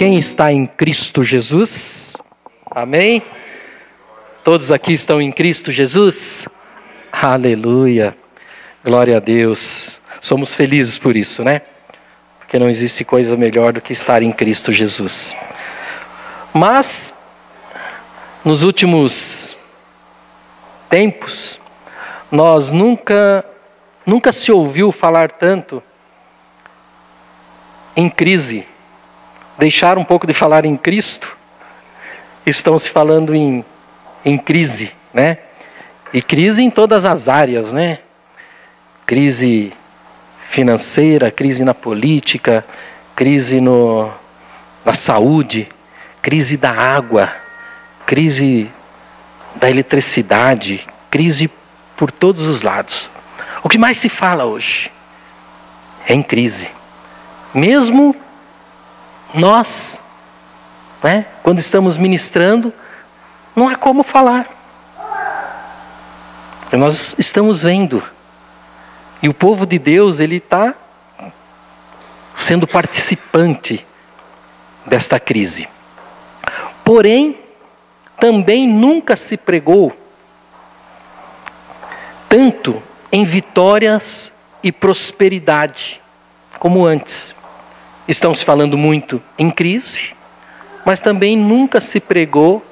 Quem está em Cristo Jesus? Amém? Todos aqui estão em Cristo Jesus? Aleluia! Glória a Deus! Somos felizes por isso, né? Porque não existe coisa melhor do que estar em Cristo Jesus. Mas, nos últimos tempos, nós nunca se ouviu falar tanto em crise. Deixaram um pouco de falar em Cristo, estão se falando em crise, né? E crise em todas as áreas, né? Crise financeira, crise na política, crise na saúde, crise da água, crise da eletricidade, crise por todos os lados. O que mais se fala hoje é em crise. Mesmo nós, né, quando estamos ministrando, não há como falar. Nós estamos vendo. E o povo de Deus, ele está sendo participante desta crise. Porém, também nunca se pregou tanto em vitórias e prosperidade como antes. Estão se falando muito em crise, mas também nunca se pregou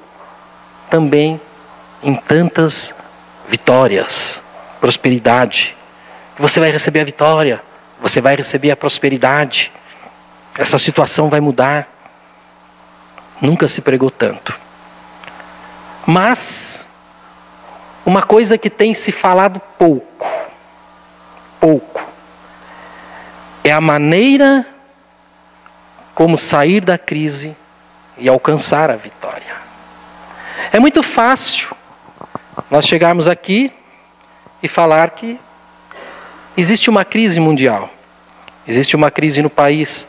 também em tantas vitórias, prosperidade. Você vai receber a vitória, você vai receber a prosperidade. Essa situação vai mudar. Nunca se pregou tanto. Mas uma coisa que tem se falado pouco, é a maneira como sair da crise e alcançar a vitória. É muito fácil nós chegarmos aqui e falar que existe uma crise mundial, existe uma crise no país,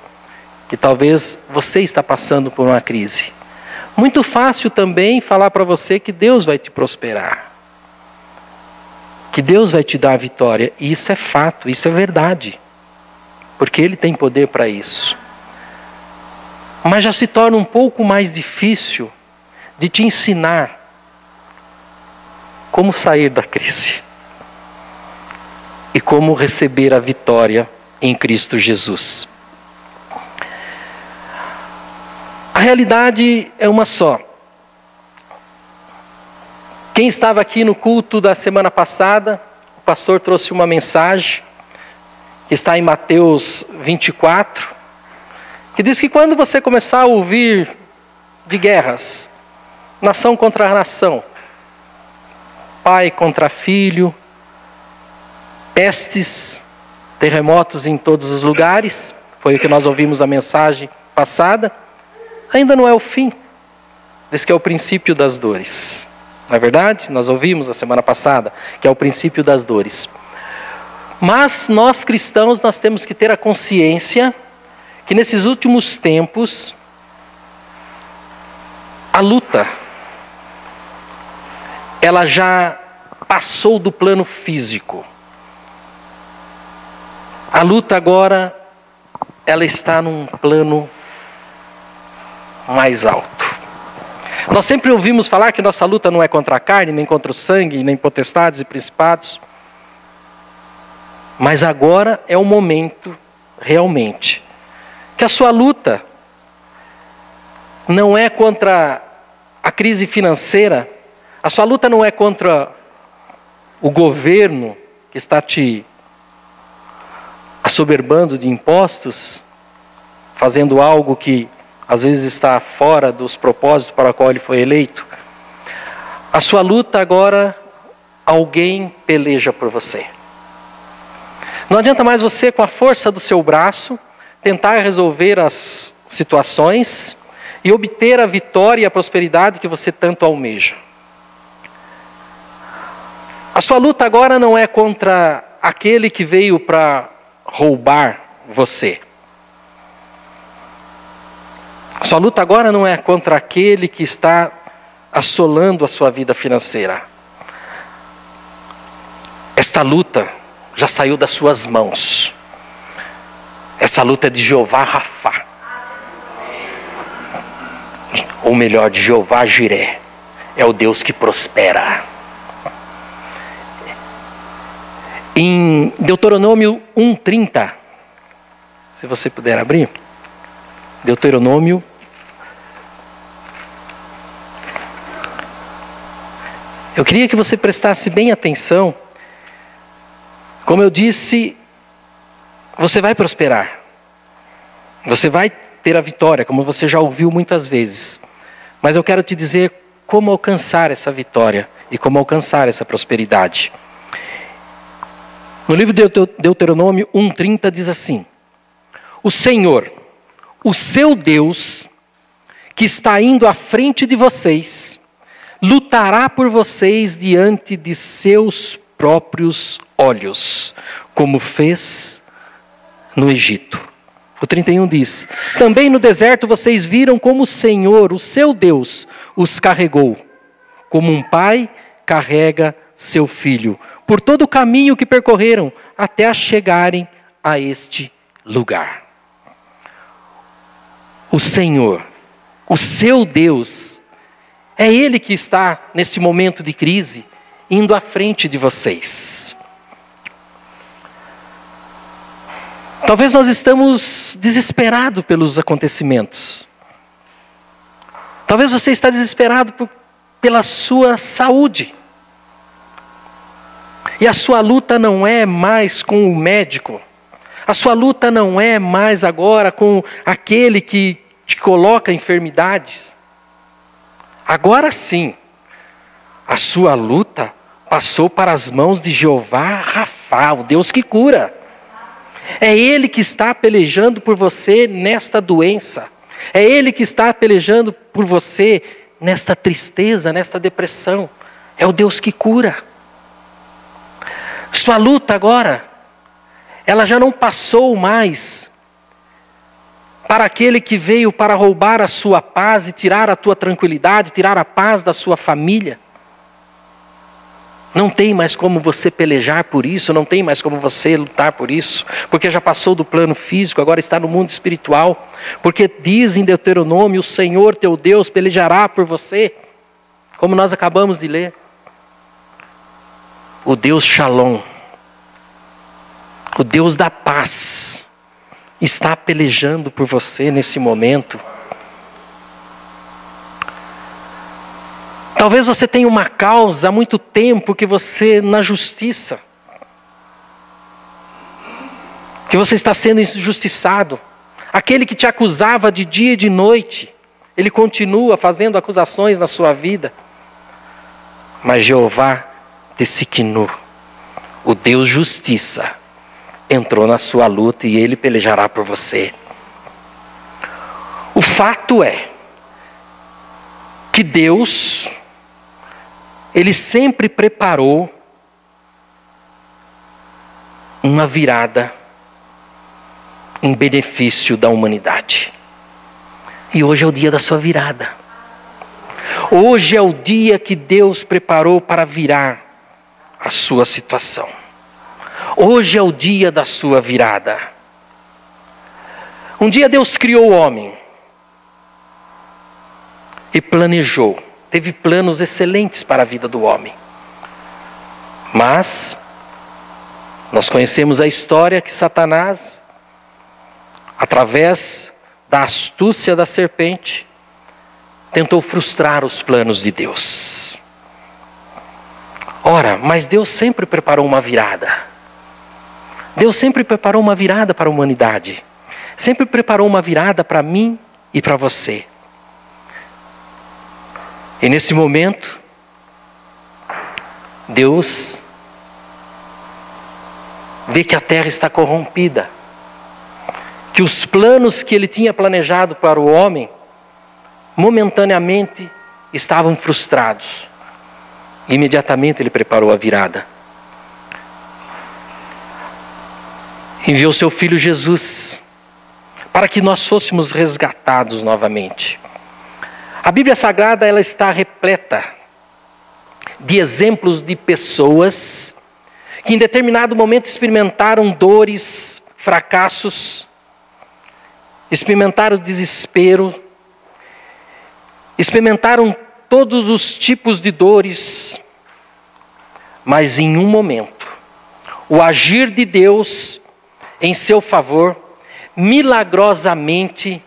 que talvez você está passando por uma crise. Muito fácil também falar para você que Deus vai te prosperar, que Deus vai te dar a vitória. E isso é fato, isso é verdade, porque Ele tem poder para isso. Mas já se torna um pouco mais difícil de te ensinar como sair da crise e como receber a vitória em Cristo Jesus. A realidade é uma só. Quem estava aqui no culto da semana passada, o pastor trouxe uma mensagem que está em Mateus 24, que diz que quando você começar a ouvir de guerras, nação contra nação, pai contra filho, pestes, terremotos em todos os lugares, foi o que nós ouvimos a mensagem passada, ainda não é o fim, diz que é o princípio das dores. Não é verdade? Nós ouvimos a semana passada que é o princípio das dores. Mas nós cristãos, nós temos que ter a consciência que nesses últimos tempos, a luta, ela já passou do plano físico. A luta agora, ela está num plano mais alto. Nós sempre ouvimos falar que nossa luta não é contra a carne, nem contra o sangue, nem potestades e principados. Mas agora é o momento, realmente, que a sua luta não é contra a crise financeira, a sua luta não é contra o governo que está te assoberbando de impostos, fazendo algo que às vezes está fora dos propósitos para o qual ele foi eleito. A sua luta agora, alguém peleja por você. Não adianta mais você, com a força do seu braço, tentar resolver as situações e obter a vitória e a prosperidade que você tanto almeja. A sua luta agora não é contra aquele que veio para roubar você. A sua luta agora não é contra aquele que está assolando a sua vida financeira. Esta luta já saiu das suas mãos. Essa luta é de Jeová Rafá. ou melhor, de Jeová Jiré, é o Deus que prospera. Em Deuteronômio 1:30, se você puder abrir, Deuteronômio, eu queria que você prestasse bem atenção. Como eu disse, você vai prosperar, você vai ter a vitória, como você já ouviu muitas vezes, mas eu quero te dizer como alcançar essa vitória e como alcançar essa prosperidade. No livro de Deuteronômio 1:30 diz assim: o Senhor, o seu Deus, que está indo à frente de vocês, lutará por vocês diante de seus próprios olhos, como fez no Egito. O 31 diz: também no deserto vocês viram como o Senhor, o seu Deus, os carregou, como um pai carrega seu filho, por todo o caminho que percorreram, até chegarem a este lugar. O Senhor, o seu Deus, é Ele que está, nesse momento de crise, indo à frente de vocês. Talvez nós estamos desesperados pelos acontecimentos. Talvez você está desesperado pela sua saúde. E a sua luta não é mais com o médico. A sua luta não é mais agora com aquele que te coloca enfermidades. Agora sim, a sua luta passou para as mãos de Jeová Rafa, o Deus que cura. É Ele que está pelejando por você nesta doença. É Ele que está pelejando por você nesta tristeza, nesta depressão. É o Deus que cura. Sua luta agora, ela já não passou mais para aquele que veio para roubar a sua paz e tirar a tua tranquilidade, tirar a paz da sua família. Não tem mais como você pelejar por isso, não tem mais como você lutar por isso, porque já passou do plano físico, agora está no mundo espiritual. Porque diz em Deuteronômio: o Senhor teu Deus pelejará por você, como nós acabamos de ler. O Deus Shalom, o Deus da paz, está pelejando por você nesse momento. Talvez você tenha uma causa há muito tempo que você, na justiça, que você está sendo injustiçado. Aquele que te acusava de dia e de noite, ele continua fazendo acusações na sua vida. Mas Jeová Tsidkenu, o Deus justiça, entrou na sua luta e Ele pelejará por você. O fato é que Deus, Ele sempre preparou uma virada em benefício da humanidade. E hoje é o dia da sua virada. Hoje é o dia que Deus preparou para virar a sua situação. Hoje é o dia da sua virada. Um dia Deus criou o homem e planejou, teve planos excelentes para a vida do homem. Mas nós conhecemos a história que Satanás, através da astúcia da serpente, tentou frustrar os planos de Deus. Ora, mas Deus sempre preparou uma virada. Deus sempre preparou uma virada para a humanidade. Sempre preparou uma virada para mim e para você. E nesse momento, Deus vê que a terra está corrompida. Que os planos que Ele tinha planejado para o homem, momentaneamente, estavam frustrados. Imediatamente Ele preparou a virada. Enviou seu Filho Jesus para que nós fôssemos resgatados novamente. A Bíblia Sagrada, ela está repleta de exemplos de pessoas que em determinado momento experimentaram dores, fracassos, experimentaram desespero, experimentaram todos os tipos de dores, mas em um momento, o agir de Deus em seu favor, milagrosamente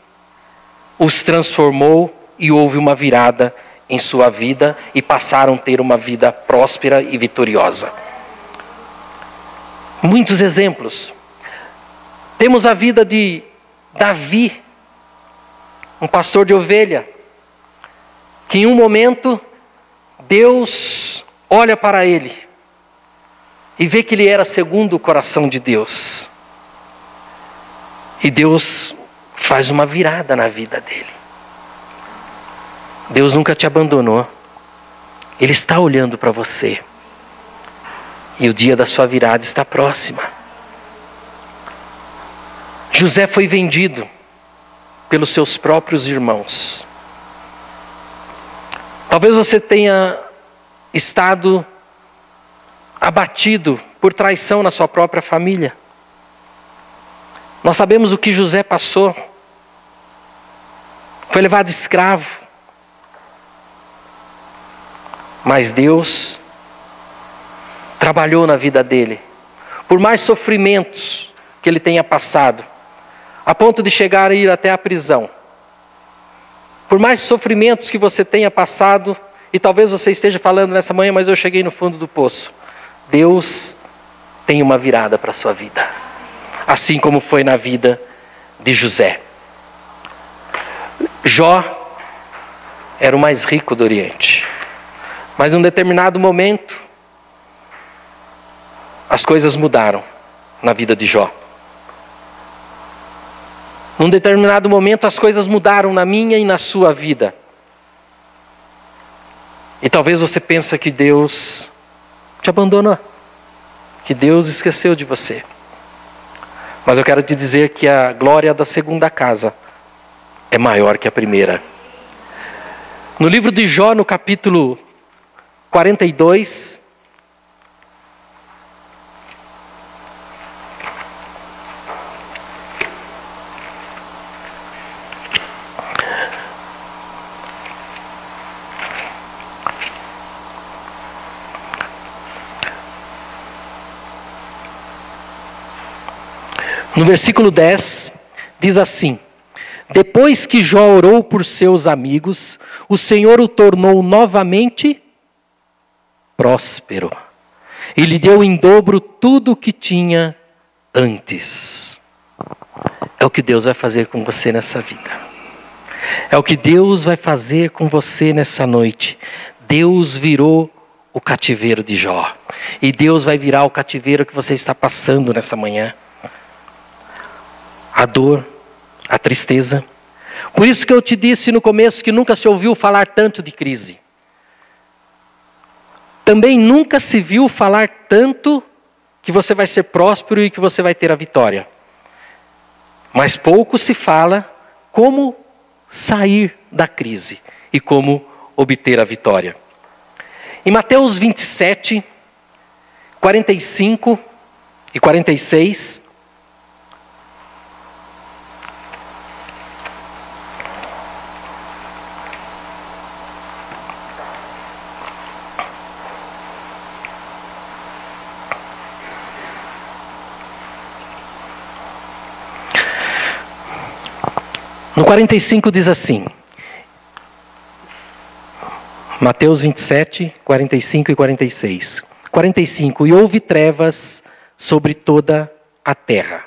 os transformou e houve uma virada em sua vida e passaram a ter uma vida próspera e vitoriosa. Muitos exemplos. Temos a vida de Davi, um pastor de ovelha, que em um momento Deus olha para ele e vê que ele era segundo o coração de Deus. E Deus faz uma virada na vida dele. Deus nunca te abandonou. Ele está olhando para você. E o dia da sua virada está próxima. José foi vendido pelos seus próprios irmãos. Talvez você tenha estado abatido por traição na sua própria família. Nós sabemos o que José passou. Foi levado escravo. Mas Deus trabalhou na vida dele. Por mais sofrimentos que ele tenha passado, a ponto de chegar a ir até a prisão. Por mais sofrimentos que você tenha passado, e talvez você esteja falando nessa manhã, mas eu cheguei no fundo do poço. Deus tem uma virada para a sua vida. Assim como foi na vida de José. Jó era o mais rico do Oriente. Mas num determinado momento, as coisas mudaram na vida de Jó. Num determinado momento, as coisas mudaram na minha e na sua vida. E talvez você pense que Deus te abandonou, que Deus esqueceu de você. Mas eu quero te dizer que a glória da segunda casa é maior que a primeira. No livro de Jó, no capítulo 42, no versículo 10, diz assim: depois que Jó orou por seus amigos, o Senhor o tornou novamente próspero e lhe deu em dobro tudo o que tinha antes. É o que Deus vai fazer com você nessa vida. É o que Deus vai fazer com você nessa noite. Deus virou o cativeiro de Jó. E Deus vai virar o cativeiro que você está passando nessa manhã. A dor, a tristeza. Por isso que eu te disse no começo que nunca se ouviu falar tanto de crise. Também nunca se viu falar tanto que você vai ser próspero e que você vai ter a vitória. Mas pouco se fala como sair da crise e como obter a vitória. Em Mateus 27, 45 e 46... No 45 diz assim, Mateus 27, 45 e 46. 45, e houve trevas sobre toda a terra,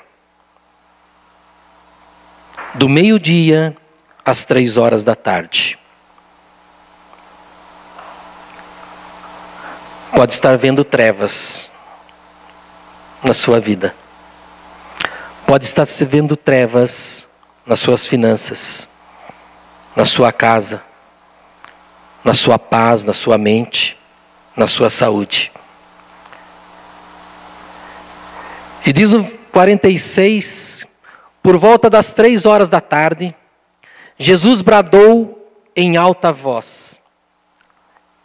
do meio-dia às 3 horas da tarde. Pode estar vendo trevas na sua vida. Pode estar se vendo trevas nas suas finanças, na sua casa, na sua paz, na sua mente, na sua saúde. E diz no 46, por volta das 3 horas da tarde, Jesus bradou em alta voz: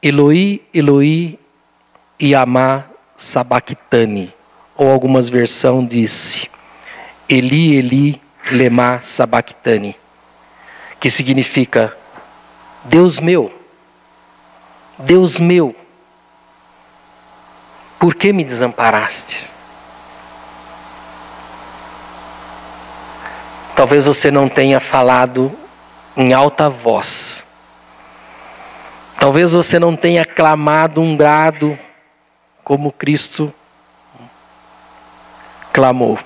Eloi, Eloi, yama sabachthani. Ou algumas versões disse, Eli, Eli, lema sabachthani, que significa: Deus meu, por que me desamparaste? Talvez você não tenha falado em alta voz. Talvez você não tenha clamado um brado como Cristo clamou.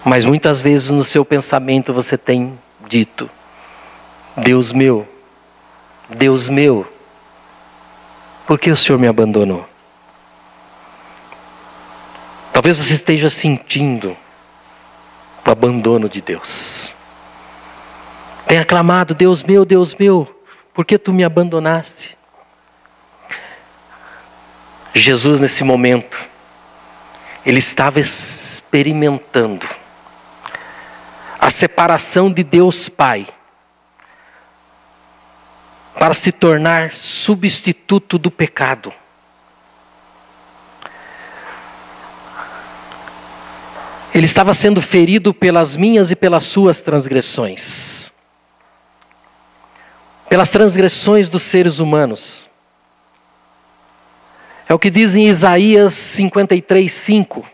Mas muitas vezes no seu pensamento você tem dito: Deus meu, por que o Senhor me abandonou? Talvez você esteja sentindo o abandono de Deus. Tenha clamado: Deus meu, por que tu me abandonaste? Jesus, nesse momento, ele estava experimentando a separação de Deus Pai para se tornar substituto do pecado. Ele estava sendo ferido pelas minhas e pelas suas transgressões. Pelas transgressões dos seres humanos. É o que diz em Isaías 53:5.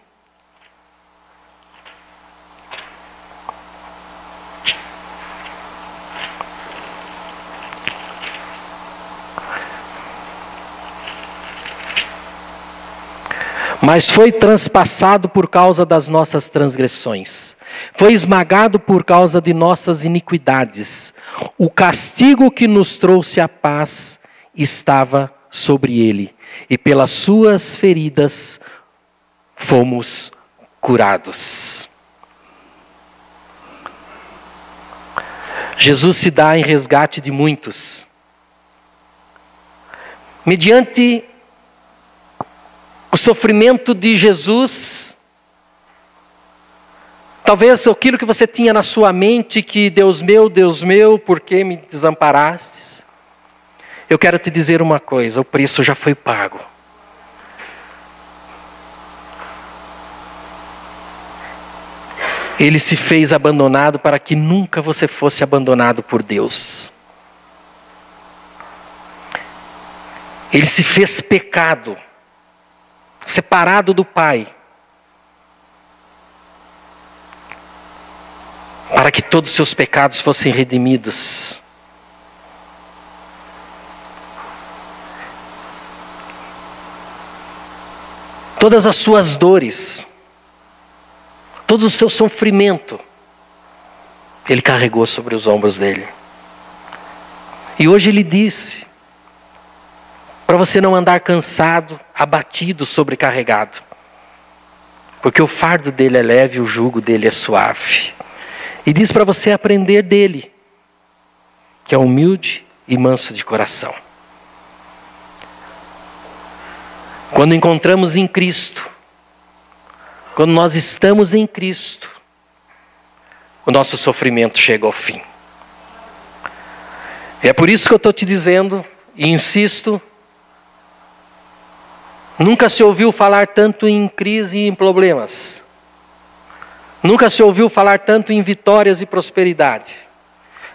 Mas foi transpassado por causa das nossas transgressões. Foi esmagado por causa de nossas iniquidades. O castigo que nos trouxe a paz estava sobre ele. E pelas suas feridas fomos curados. Jesus se dá em resgate de muitos. Mediante o sofrimento de Jesus, talvez aquilo que você tinha na sua mente, que Deus meu, por que me desamparastes? Eu quero te dizer uma coisa: o preço já foi pago. Ele se fez abandonado para que nunca você fosse abandonado por Deus. Ele se fez pecado, separado do Pai, para que todos os seus pecados fossem redimidos. Todas as suas dores, todo o seu sofrimento, Ele carregou sobre os ombros dele. E hoje Ele disse para você não andar cansado, abatido, sobrecarregado. Porque o fardo dele é leve, o jugo dele é suave. E diz para você aprender dele, que é humilde e manso de coração. Quando encontramos em Cristo, quando nós estamos em Cristo, o nosso sofrimento chega ao fim. E é por isso que eu estou te dizendo, e insisto, nunca se ouviu falar tanto em crise e em problemas. Nunca se ouviu falar tanto em vitórias e prosperidade.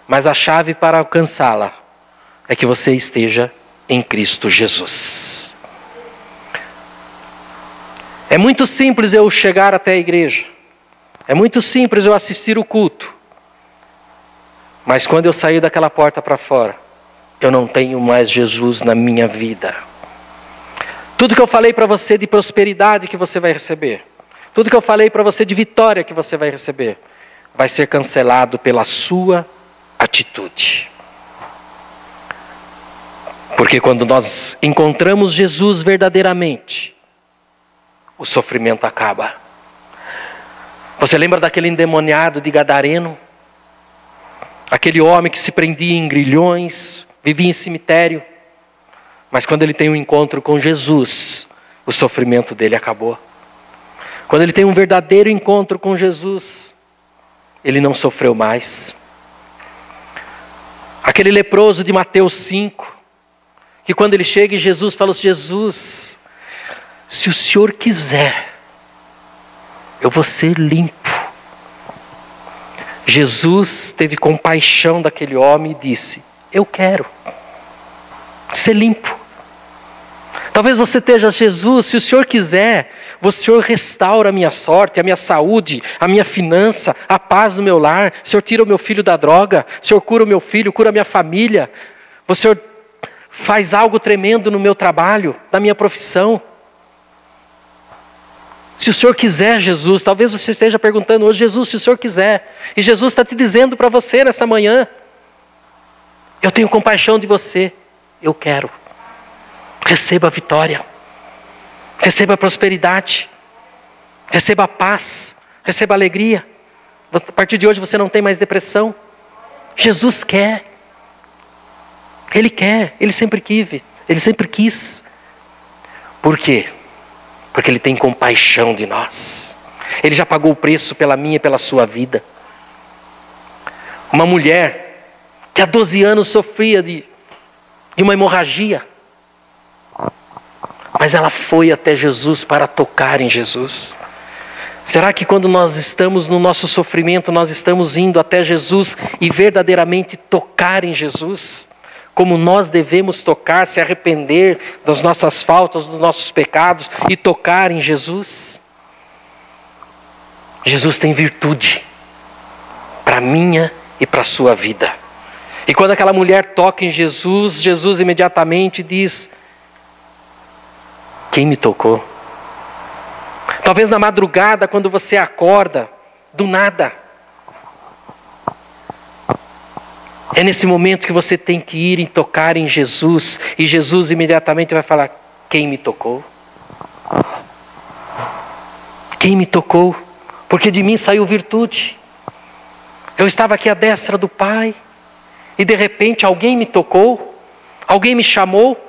Mas a chave para alcançá-la é que você esteja em Cristo Jesus. É muito simples eu chegar até a igreja. É muito simples eu assistir o culto. Mas quando eu sair daquela porta para fora, eu não tenho mais Jesus na minha vida. Tudo que eu falei para você de prosperidade que você vai receber, tudo que eu falei para você de vitória que você vai receber, vai ser cancelado pela sua atitude. Porque quando nós encontramos Jesus verdadeiramente, o sofrimento acaba. Você lembra daquele endemoniado de Gadareno? Aquele homem que se prendia em grilhões, vivia em cemitério. Mas quando ele tem um encontro com Jesus, o sofrimento dele acabou. Quando ele tem um verdadeiro encontro com Jesus, ele não sofreu mais. Aquele leproso de Mateus 5, que quando ele chega e Jesus fala assim: Jesus, se o Senhor quiser, eu vou ser limpo. Jesus teve compaixão daquele homem e disse: Eu quero ser limpo. Talvez você esteja, Jesus, se o Senhor quiser, o Senhor restaura a minha sorte, a minha saúde, a minha finança, a paz no meu lar. O Senhor tira o meu filho da droga. O Senhor cura o meu filho, cura a minha família. O Senhor faz algo tremendo no meu trabalho, na minha profissão. Se o Senhor quiser, Jesus, talvez você esteja perguntando hoje, Jesus, se o Senhor quiser. E Jesus está te dizendo para você nessa manhã, eu tenho compaixão de você, eu quero. Receba a vitória, receba a prosperidade, receba a paz, receba a alegria. A partir de hoje você não tem mais depressão. Jesus quer. Ele quer, Ele sempre quis. Por quê? Porque Ele tem compaixão de nós. Ele já pagou o preço pela minha e pela sua vida. Uma mulher que há 12 anos sofria de uma hemorragia. Mas ela foi até Jesus para tocar em Jesus. Será que quando nós estamos no nosso sofrimento, nós estamos indo até Jesus e verdadeiramente tocar em Jesus? Como nós devemos tocar, se arrepender das nossas faltas, dos nossos pecados e tocar em Jesus? Jesus tem virtude para a minha e para a sua vida. E quando aquela mulher toca em Jesus, Jesus imediatamente diz: quem me tocou? Talvez na madrugada, quando você acorda, do nada. É nesse momento que você tem que ir e tocar em Jesus. E Jesus imediatamente vai falar: quem me tocou? Quem me tocou? Porque de mim saiu virtude. Eu estava aqui à destra do Pai. E de repente alguém me tocou. Alguém me chamou.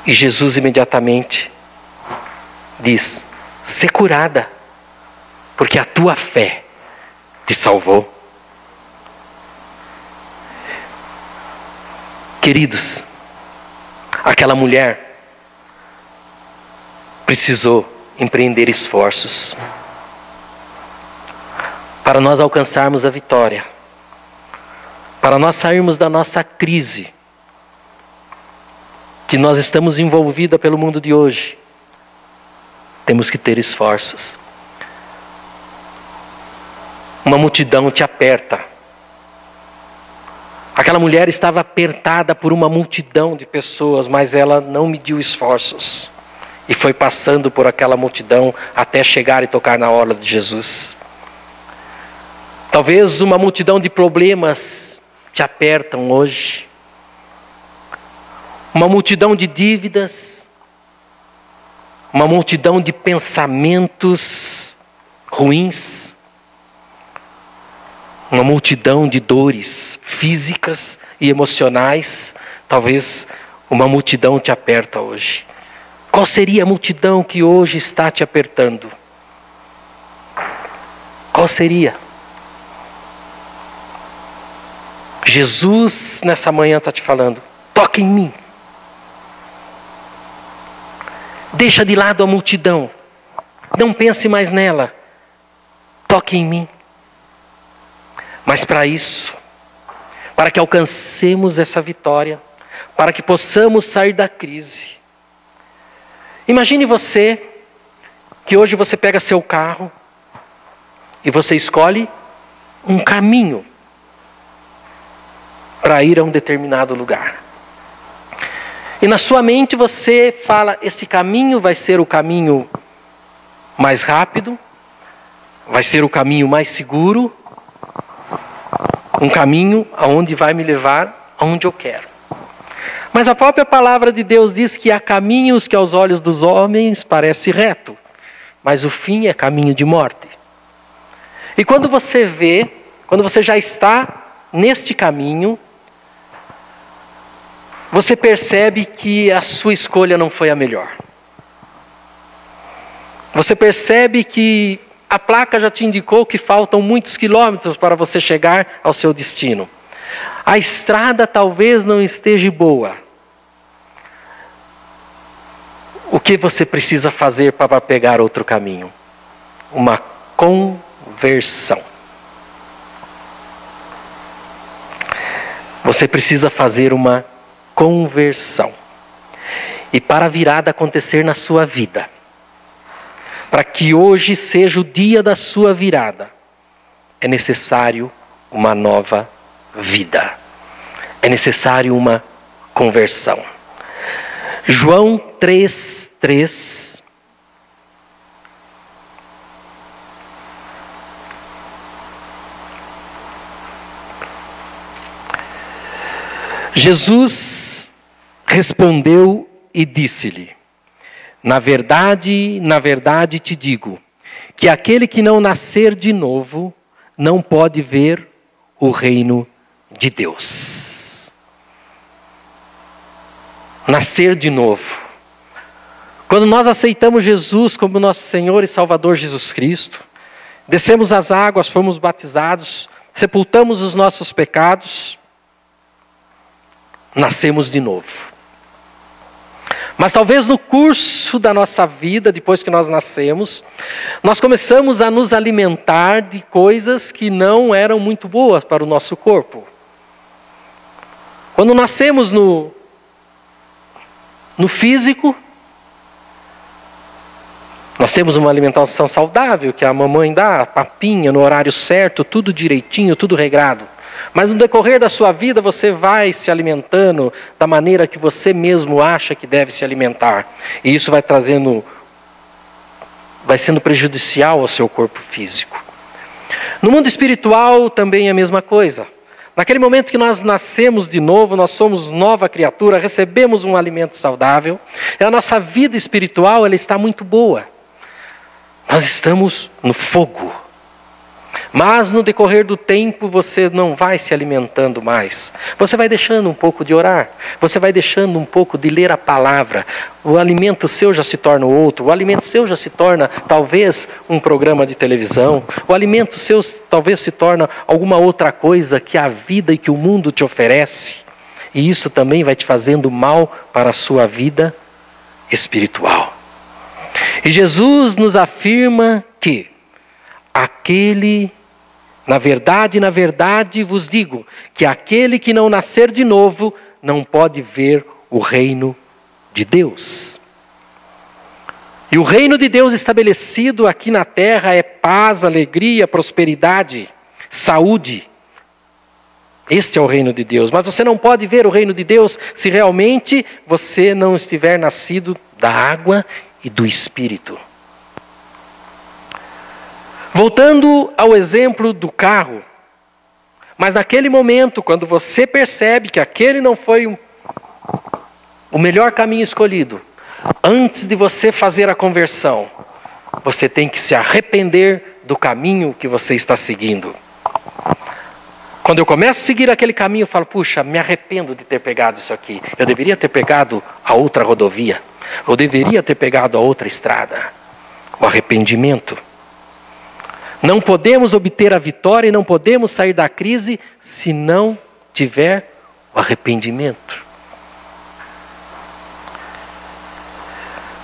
E Jesus imediatamente diz: sê curada, porque a tua fé te salvou. Queridos, aquela mulher precisou empreender esforços para nós alcançarmos a vitória, para nós sairmos da nossa crise que nós estamos envolvidos pelo mundo de hoje. Temos que ter esforços. Uma multidão te aperta. Aquela mulher estava apertada por uma multidão de pessoas, mas ela não mediu esforços. E foi passando por aquela multidão até chegar e tocar na orla de Jesus. Talvez uma multidão de problemas te apertam hoje. Uma multidão de dívidas, uma multidão de pensamentos ruins, uma multidão de dores físicas e emocionais. Talvez uma multidão te aperta hoje. Qual seria a multidão que hoje está te apertando? Qual seria? Jesus nessa manhã está te falando: toca em mim. Deixa de lado a multidão. Não pense mais nela. Toque em mim. Mas para isso, para que alcancemos essa vitória, para que possamos sair da crise. Imagine você, que hoje você pega seu carro e você escolhe um caminho para ir a um determinado lugar. E na sua mente você fala: esse caminho vai ser o caminho mais rápido, vai ser o caminho mais seguro, um caminho aonde vai me levar aonde eu quero. Mas a própria palavra de Deus diz que há caminhos que aos olhos dos homens parece reto, mas o fim é caminho de morte. E quando você vê, quando você já está neste caminho, você percebe que a sua escolha não foi a melhor. Você percebe que a placa já te indicou que faltam muitos quilômetros para você chegar ao seu destino. A estrada talvez não esteja boa. O que você precisa fazer para pegar outro caminho? Uma conversão. Você precisa fazer uma conversão. E para a virada acontecer na sua vida, para que hoje seja o dia da sua virada, é necessário uma nova vida. É necessário uma conversão. João 3:3. Jesus respondeu e disse-lhe: na verdade te digo, que aquele que não nascer de novo, não pode ver o reino de Deus. Nascer de novo. Quando nós aceitamos Jesus como nosso Senhor e Salvador Jesus Cristo, descemos as águas, fomos batizados, sepultamos os nossos pecados, nascemos de novo. Mas talvez no curso da nossa vida, depois que nós nascemos, nós começamos a nos alimentar de coisas que não eram muito boas para o nosso corpo. Quando nascemos no físico, nós temos uma alimentação saudável, que a mamãe dá, a papinha no horário certo, tudo direitinho, tudo regrado. Mas no decorrer da sua vida você vai se alimentando da maneira que você mesmo acha que deve se alimentar. E isso vai sendo prejudicial ao seu corpo físico. No mundo espiritual também é a mesma coisa. Naquele momento que nós nascemos de novo, nós somos nova criatura, recebemos um alimento saudável, e a nossa vida espiritual ela está muito boa. Nós estamos no fogo. Mas no decorrer do tempo você não vai se alimentando mais. Você vai deixando um pouco de orar. Você vai deixando um pouco de ler a palavra. O alimento seu já se torna outro. O alimento seu já se torna talvez um programa de televisão. O alimento seu talvez se torna alguma outra coisa que a vida e que o mundo te oferece. E isso também vai te fazendo mal para a sua vida espiritual. E Jesus nos afirma que na verdade vos digo, que aquele que não nascer de novo, não pode ver o reino de Deus. E o reino de Deus estabelecido aqui na terra é paz, alegria, prosperidade, saúde. Este é o reino de Deus. Mas você não pode ver o reino de Deus se realmente você não estiver nascido da água e do Espírito. Voltando ao exemplo do carro, mas naquele momento, quando você percebe que aquele não foi o melhor caminho escolhido, antes de você fazer a conversão, você tem que se arrepender do caminho que você está seguindo. Quando eu começo a seguir aquele caminho, eu falo, puxa, me arrependo de ter pegado isso aqui. Eu deveria ter pegado a outra rodovia. Eu deveria ter pegado a outra estrada. O arrependimento. Não podemos obter a vitória e não podemos sair da crise se não tiver o arrependimento.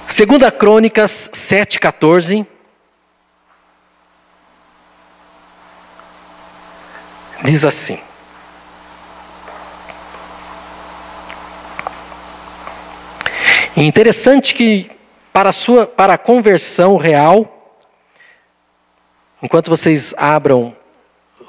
2 Crônicas 7:14 diz assim: interessante que para a conversão real, enquanto vocês abram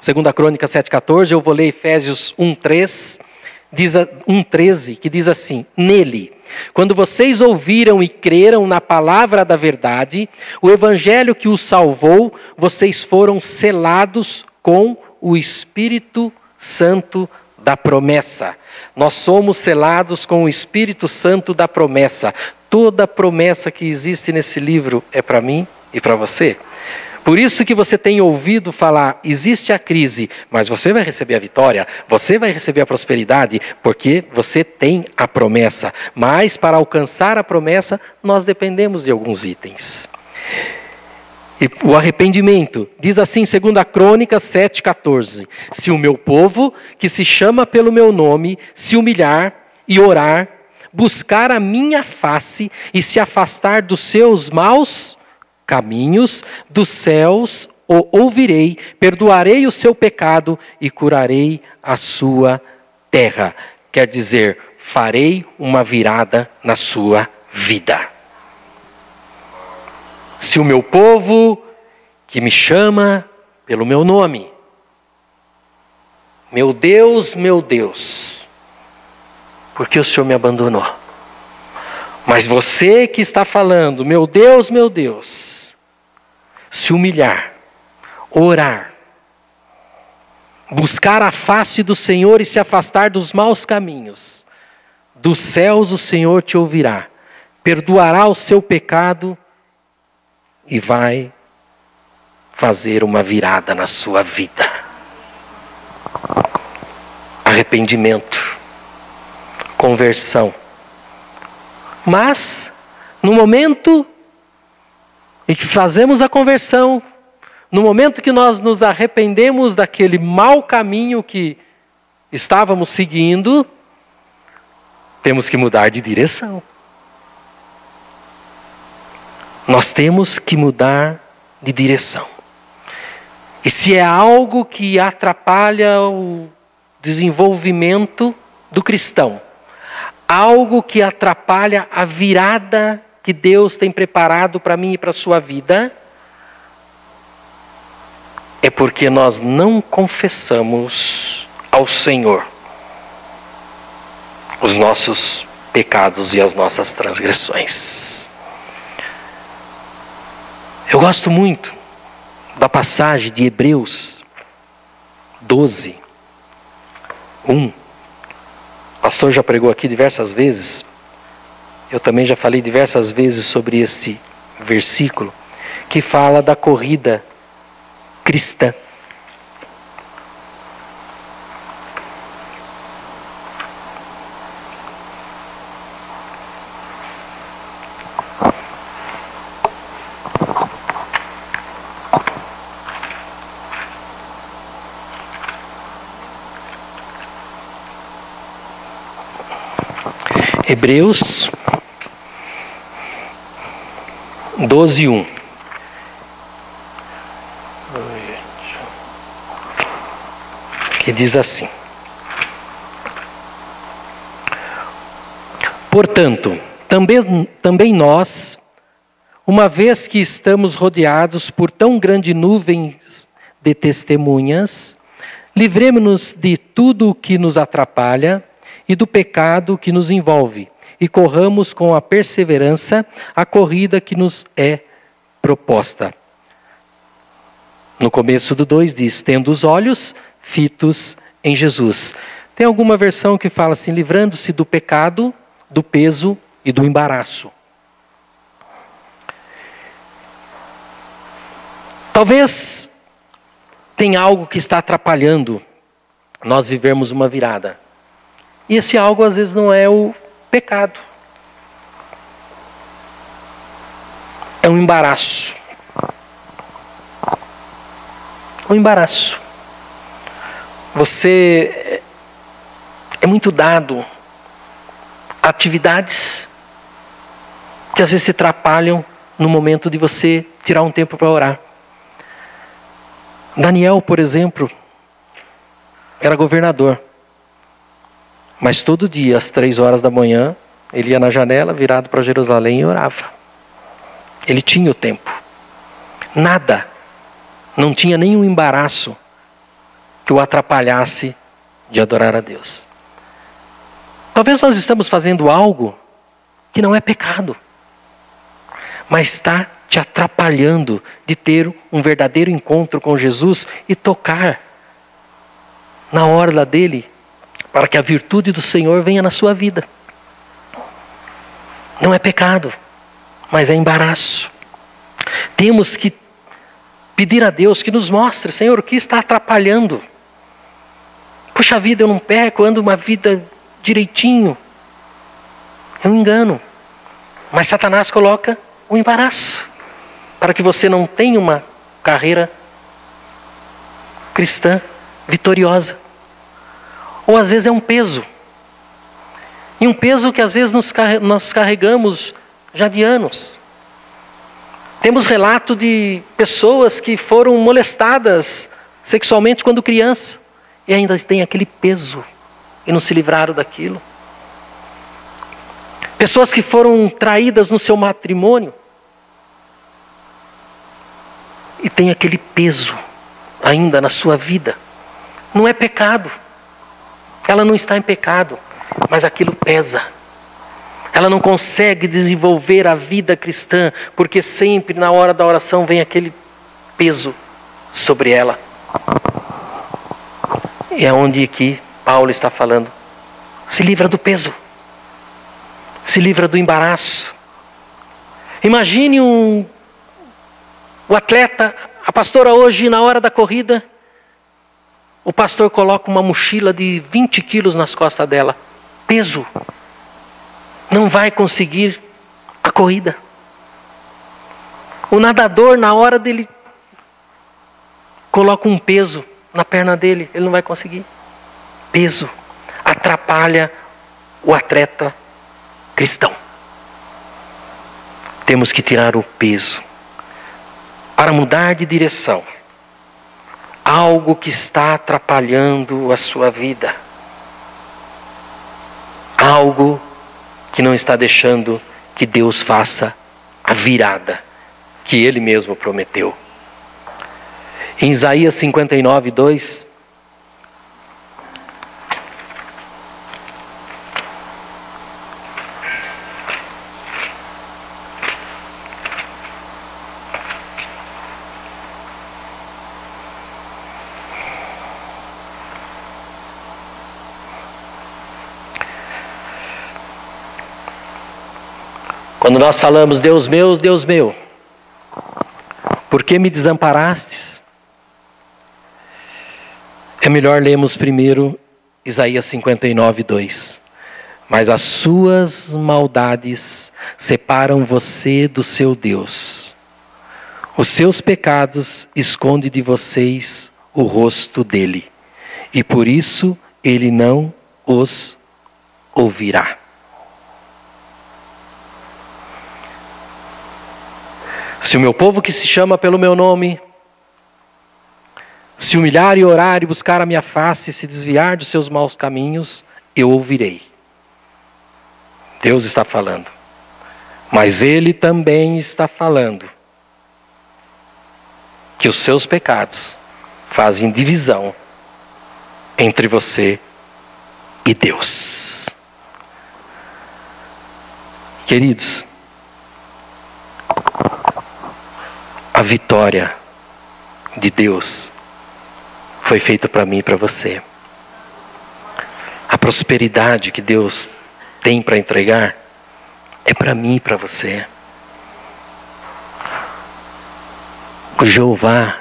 2 Crônicas 7:14, eu vou ler Efésios 1:13, que diz assim: nele, quando vocês ouviram e creram na palavra da verdade, o evangelho que os salvou, vocês foram selados com o Espírito Santo da promessa. Nós somos selados com o Espírito Santo da promessa. Toda promessa que existe nesse livro é para mim e para você. Por isso que você tem ouvido falar, existe a crise, mas você vai receber a vitória, você vai receber a prosperidade, porque você tem a promessa. Mas para alcançar a promessa, nós dependemos de alguns itens. E o arrependimento, diz assim 2 Crônicas 7:14, se o meu povo, que se chama pelo meu nome, se humilhar e orar, buscar a minha face e se afastar dos seus maus caminhos, dos céus o ouvirei, perdoarei o seu pecado e curarei a sua terra. Quer dizer, farei uma virada na sua vida. Se o meu povo, que me chama pelo meu nome, meu Deus, por que o Senhor me abandonou? Mas você que está falando, meu Deus, se humilhar, orar, buscar a face do Senhor e se afastar dos maus caminhos, dos céus o Senhor te ouvirá, perdoará o seu pecado e vai fazer uma virada na sua vida. Arrependimento, conversão. Mas, no momento em que fazemos a conversão, no momento que nós nos arrependemos daquele mau caminho que estávamos seguindo, temos que mudar de direção. Nós temos que mudar de direção. E se é algo que atrapalha o desenvolvimento do cristão, algo que atrapalha a virada que Deus tem preparado para mim e para a sua vida, é porque nós não confessamos ao Senhor os nossos pecados e as nossas transgressões. Eu gosto muito da passagem de Hebreus 12, 1. O pastor já pregou aqui diversas vezes. Eu também já falei diversas vezes sobre este versículo, que fala da corrida cristã. Hebreus 12, 1. Que diz assim: portanto, também nós, uma vez que estamos rodeados por tão grande nuvem de testemunhas, livremo-nos de tudo o que nos atrapalha e do pecado que nos envolve, e corramos com a perseverança a corrida que nos é proposta. No começo do 2 diz, tendo os olhos fitos em Jesus. Tem alguma versão que fala assim, livrando-se do pecado, do peso e do embaraço. Talvez tenha algo que está atrapalhando nós vivermos uma virada. E esse algo às vezes não é o pecado. É um embaraço. Um embaraço. Você é muito dado a atividades que às vezes se atrapalham no momento de você tirar um tempo para orar. Daniel, por exemplo, era governador. Mas todo dia, às 3 horas da manhã, ele ia na janela, virado para Jerusalém e orava. Ele tinha o tempo. Nada. Não tinha nenhum embaraço que o atrapalhasse de adorar a Deus. Talvez nós estamos fazendo algo que não é pecado, mas está te atrapalhando de ter um verdadeiro encontro com Jesus e tocar na orla dele, para que a virtude do Senhor venha na sua vida. Não é pecado, mas é embaraço. Temos que pedir a Deus que nos mostre, Senhor, o que está atrapalhando. Puxa vida, eu não peco, eu ando uma vida direitinho. É um engano. Mas Satanás coloca o embaraço, para que você não tenha uma carreira cristã vitoriosa. Ou às vezes é um peso. E um peso que às vezes nós carregamos já de anos. Temos relato de pessoas que foram molestadas sexualmente quando criança. E ainda tem aquele peso e não se livraram daquilo. Pessoas que foram traídas no seu matrimônio e tem aquele peso ainda na sua vida. Não é pecado. Ela não está em pecado, mas aquilo pesa. Ela não consegue desenvolver a vida cristã, porque sempre na hora da oração vem aquele peso sobre ela. E é onde que Paulo está falando. Se livra do peso. Se livra do embaraço. Imagine o atleta, a pastora hoje na hora da corrida, o pastor coloca uma mochila de 20 quilos nas costas dela. Peso. Não vai conseguir a corrida. O nadador, na hora dele, coloca um peso na perna dele. Ele não vai conseguir. Peso atrapalha o atleta cristão. Temos que tirar o peso para mudar de direção. Algo que está atrapalhando a sua vida. Algo que não está deixando que Deus faça a virada que Ele mesmo prometeu. Em Isaías 59, 2... Quando nós falamos, Deus meu, por que me desamparastes? É melhor lermos primeiro Isaías 59, 2. Mas as suas maldades separam você do seu Deus. Os seus pecados escondem de vocês o rosto dele. E por isso ele não os ouvirá. Se o meu povo que se chama pelo meu nome se humilhar e orar e buscar a minha face e se desviar dos seus maus caminhos, eu ouvirei. Deus está falando. Mas Ele também está falando que os seus pecados fazem divisão entre você e Deus. Queridos, a vitória de Deus foi feita para mim e para você. A prosperidade que Deus tem para entregar é para mim e para você. O Jeová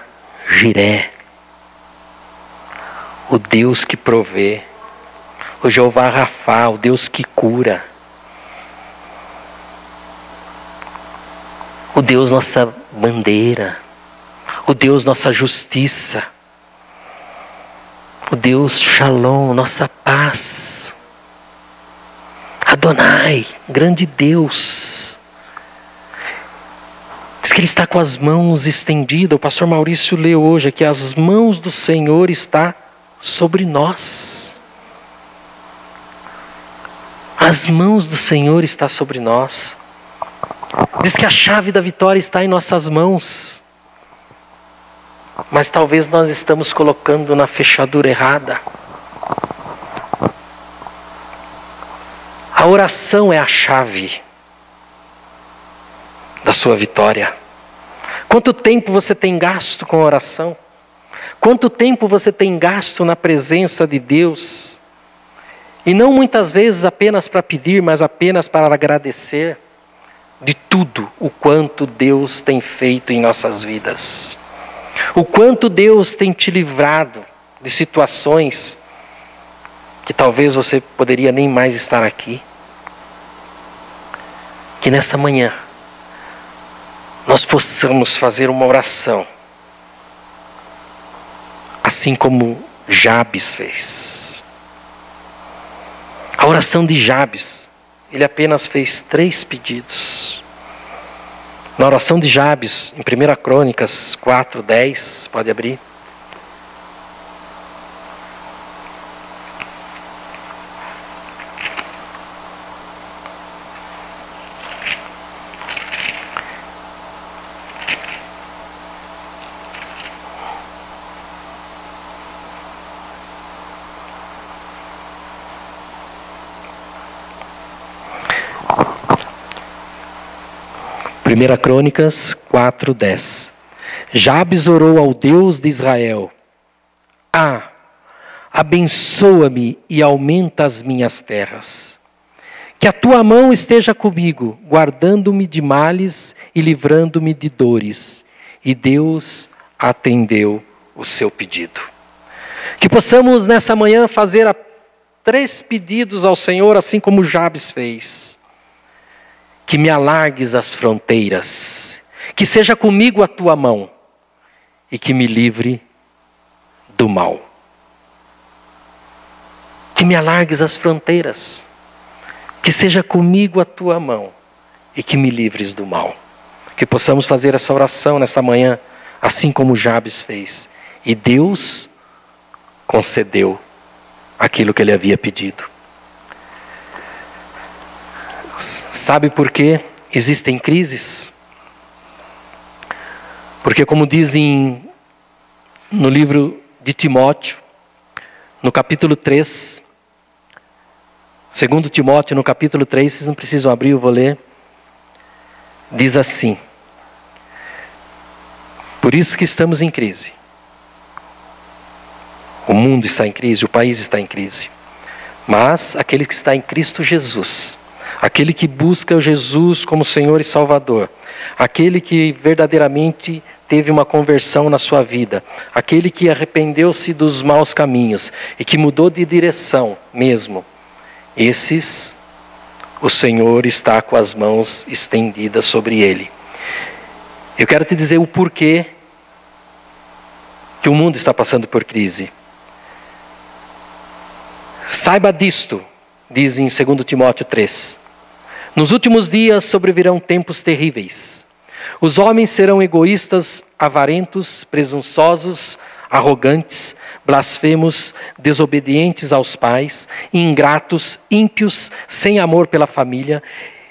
Jiré, o Deus que provê, o Jeová Rafá, o Deus que cura, o Deus nossa bandeira, o Deus nossa justiça, o Deus Shalom, nossa paz, Adonai, grande Deus. Diz que Ele está com as mãos estendidas. O pastor Maurício leu hoje aqui, as mãos do Senhor está sobre nós. As mãos do Senhor está sobre nós. Diz que a chave da vitória está em nossas mãos. Mas talvez nós estamos colocando na fechadura errada. A oração é a chave da sua vitória. Quanto tempo você tem gasto com a oração? Quanto tempo você tem gasto na presença de Deus? E não muitas vezes apenas para pedir, mas apenas para agradecer de tudo o quanto Deus tem feito em nossas vidas. O quanto Deus tem te livrado de situações que talvez você poderia nem mais estar aqui. Que nessa manhã nós possamos fazer uma oração assim como Jabes fez. A oração de Jabes, ele apenas fez 3 pedidos. Na oração de Jabes, em 1 Crônicas 4:10, pode abrir. 1 Crônicas 4:10. Jabes orou ao Deus de Israel: abençoa-me e aumenta as minhas terras. Que a tua mão esteja comigo, guardando-me de males e livrando-me de dores. E Deus atendeu o seu pedido. Que possamos nessa manhã fazer 3 pedidos ao Senhor, assim como Jabes fez. Que me alargues as fronteiras, que seja comigo a tua mão e que me livre do mal. Que me alargues as fronteiras, que seja comigo a tua mão e que me livres do mal. Que possamos fazer essa oração nesta manhã, assim como Jabes fez. E Deus concedeu aquilo que ele havia pedido. Sabe por que existem crises? Porque, como dizem no livro de Timóteo, no capítulo 3, 2 Timóteo, no capítulo 3, vocês não precisam abrir, eu vou ler. Diz assim: por isso que estamos em crise. O mundo está em crise, o país está em crise. Mas aquele que está em Cristo Jesus, aquele que busca Jesus como Senhor e Salvador, aquele que verdadeiramente teve uma conversão na sua vida, aquele que arrependeu-se dos maus caminhos e que mudou de direção mesmo, esses, o Senhor está com as mãos estendidas sobre ele. Eu quero te dizer o porquê que o mundo está passando por crise. Saiba disto, diz em 2 Timóteo 3. Nos últimos dias sobrevirão tempos terríveis. Os homens serão egoístas, avarentos, presunçosos, arrogantes, blasfemos, desobedientes aos pais, ingratos, ímpios, sem amor pela família,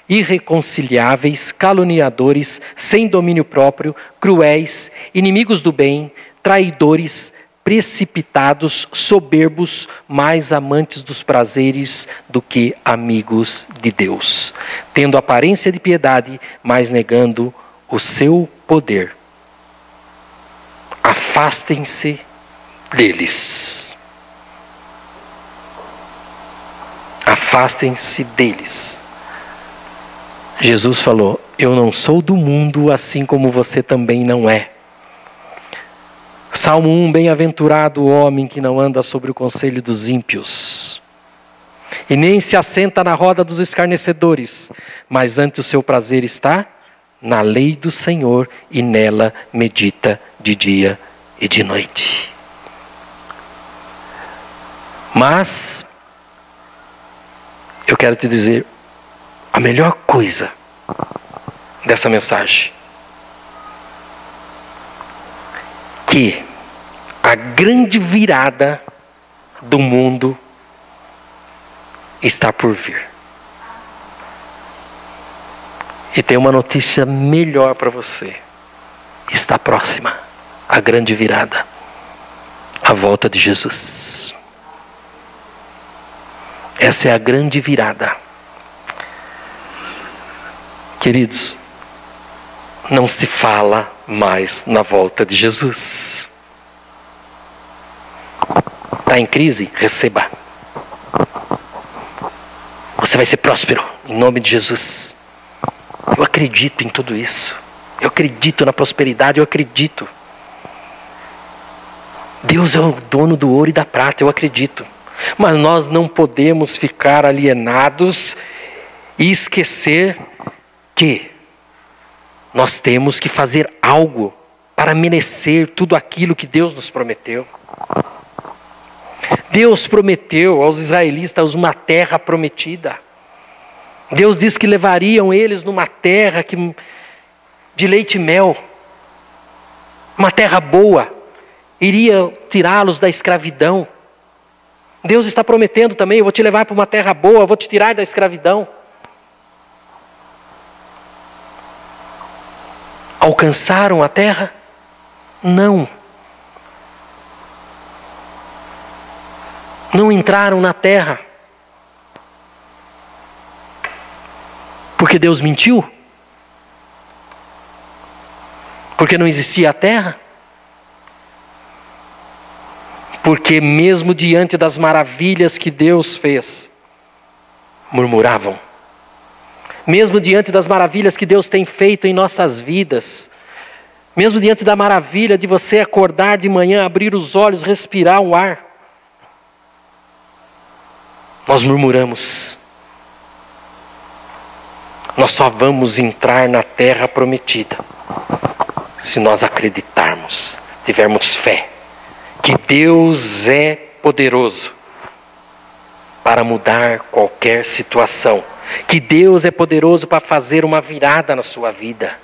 irreconciliáveis, caluniadores, sem domínio próprio, cruéis, inimigos do bem, traidores, precipitados, soberbos, mais amantes dos prazeres do que amigos de Deus, tendo aparência de piedade, mas negando o seu poder. Afastem-se deles. Afastem-se deles. Jesus falou: eu não sou do mundo, assim como você também não é. Salmo 1, bem-aventurado o homem que não anda sobre o conselho dos ímpios, e nem se assenta na roda dos escarnecedores, mas ante o seu prazer está na lei do Senhor, e nela medita de dia e de noite. Mas eu quero te dizer a melhor coisa dessa mensagem: que a grande virada do mundo está por vir. E tem uma notícia melhor para você: está próxima a grande virada, a volta de Jesus. Essa é a grande virada. Queridos, não se fala mais na volta de Jesus. Está em crise? Receba. Você vai ser próspero, em nome de Jesus. Eu acredito em tudo isso. Eu acredito na prosperidade, eu acredito. Deus é o dono do ouro e da prata, eu acredito. Mas nós não podemos ficar alienados e esquecer que nós temos que fazer algo para merecer tudo aquilo que Deus nos prometeu. Deus prometeu aos israelitas uma terra prometida. Deus disse que levariam eles numa terra de leite e mel. Uma terra boa. Iria tirá-los da escravidão. Deus está prometendo também: eu vou te levar para uma terra boa, eu vou te tirar da escravidão. Alcançaram a terra? Não. Não entraram na terra. Porque Deus mentiu? Porque não existia a terra? Porque mesmo diante das maravilhas que Deus fez, murmuravam. Mesmo diante das maravilhas que Deus tem feito em nossas vidas, mesmo diante da maravilha de você acordar de manhã, abrir os olhos, respirar um ar, nós murmuramos. Nós só vamos entrar na terra prometida se nós acreditarmos, tivermos fé que Deus é poderoso para mudar qualquer situação, que Deus é poderoso para fazer uma virada na sua vida.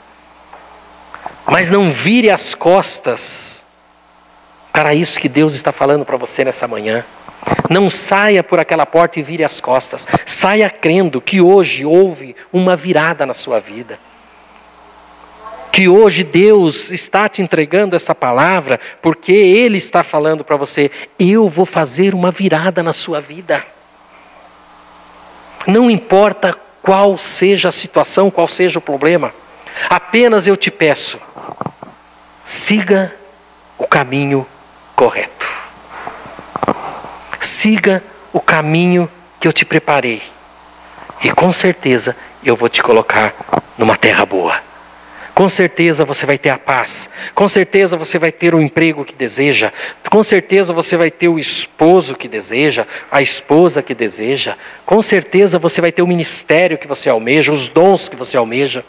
Mas não vire as costas para isso que Deus está falando para você nessa manhã. Não saia por aquela porta e vire as costas. Saia crendo que hoje houve uma virada na sua vida. Que hoje Deus está te entregando essa palavra porque Ele está falando para você: eu vou fazer uma virada na sua vida. Não importa qual seja a situação, qual seja o problema. Apenas eu te peço, siga o caminho correto. Siga o caminho que eu te preparei. E com certeza eu vou te colocar numa terra boa. Com certeza você vai ter a paz. Com certeza você vai ter o emprego que deseja. Com certeza você vai ter o esposo que deseja, a esposa que deseja. Com certeza você vai ter o ministério que você almeja, os dons que você almeja.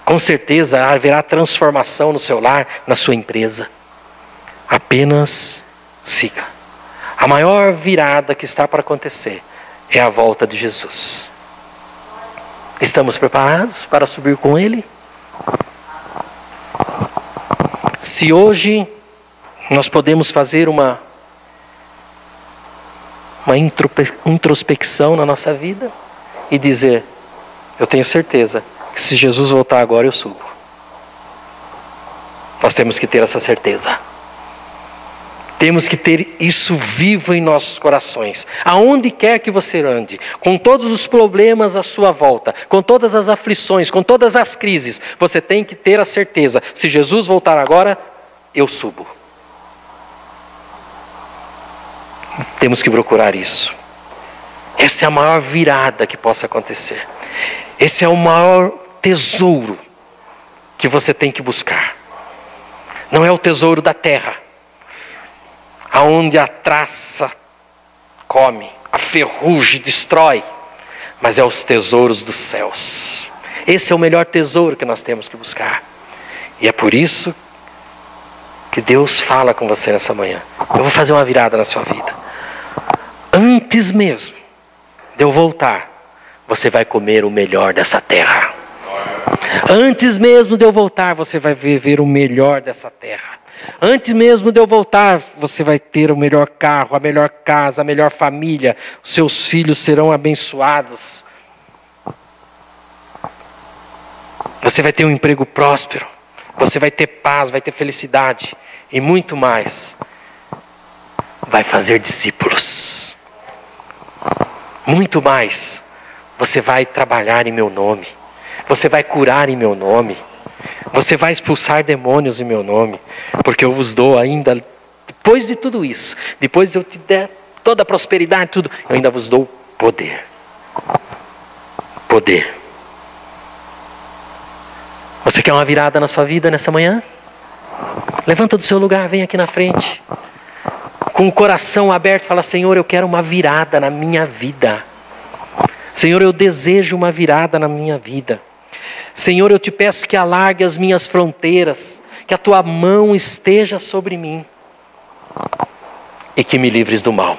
Com certeza haverá transformação no seu lar, na sua empresa. Apenas siga. A maior virada que está para acontecer é a volta de Jesus. Estamos preparados para subir com Ele? Se hoje nós podemos fazer uma introspecção na nossa vida e dizer: eu tenho certeza que se Jesus voltar agora eu subo. Nós temos que ter essa certeza. Temos que ter isso vivo em nossos corações. Aonde quer que você ande, com todos os problemas à sua volta, com todas as aflições, com todas as crises, você tem que ter a certeza: se Jesus voltar agora, eu subo. Temos que procurar isso. Essa é a maior virada que possa acontecer. Esse é o maior tesouro que você tem que buscar. Não é o tesouro da terra, aonde a traça come, a ferrugem destrói, mas é os tesouros dos céus. Esse é o melhor tesouro que nós temos que buscar. E é por isso que Deus fala com você nessa manhã: eu vou fazer uma virada na sua vida. Antes mesmo de eu voltar, você vai comer o melhor dessa terra. Antes mesmo de eu voltar, você vai viver o melhor dessa terra. Antes mesmo de eu voltar, você vai ter o melhor carro, a melhor casa, a melhor família. Os seus filhos serão abençoados. Você vai ter um emprego próspero. Você vai ter paz, vai ter felicidade. E muito mais. Vai fazer discípulos. Muito mais. Você vai trabalhar em meu nome. Você vai curar em meu nome. Você vai expulsar demônios em meu nome, porque eu vos dou ainda, depois de tudo isso, depois de eu te der toda a prosperidade, tudo, eu ainda vos dou poder. Poder. Você quer uma virada na sua vida nessa manhã? Levanta do seu lugar, vem aqui na frente. Com o coração aberto, fala: Senhor, eu quero uma virada na minha vida. Senhor, eu desejo uma virada na minha vida. Senhor, eu te peço que alargue as minhas fronteiras, que a tua mão esteja sobre mim e que me livres do mal.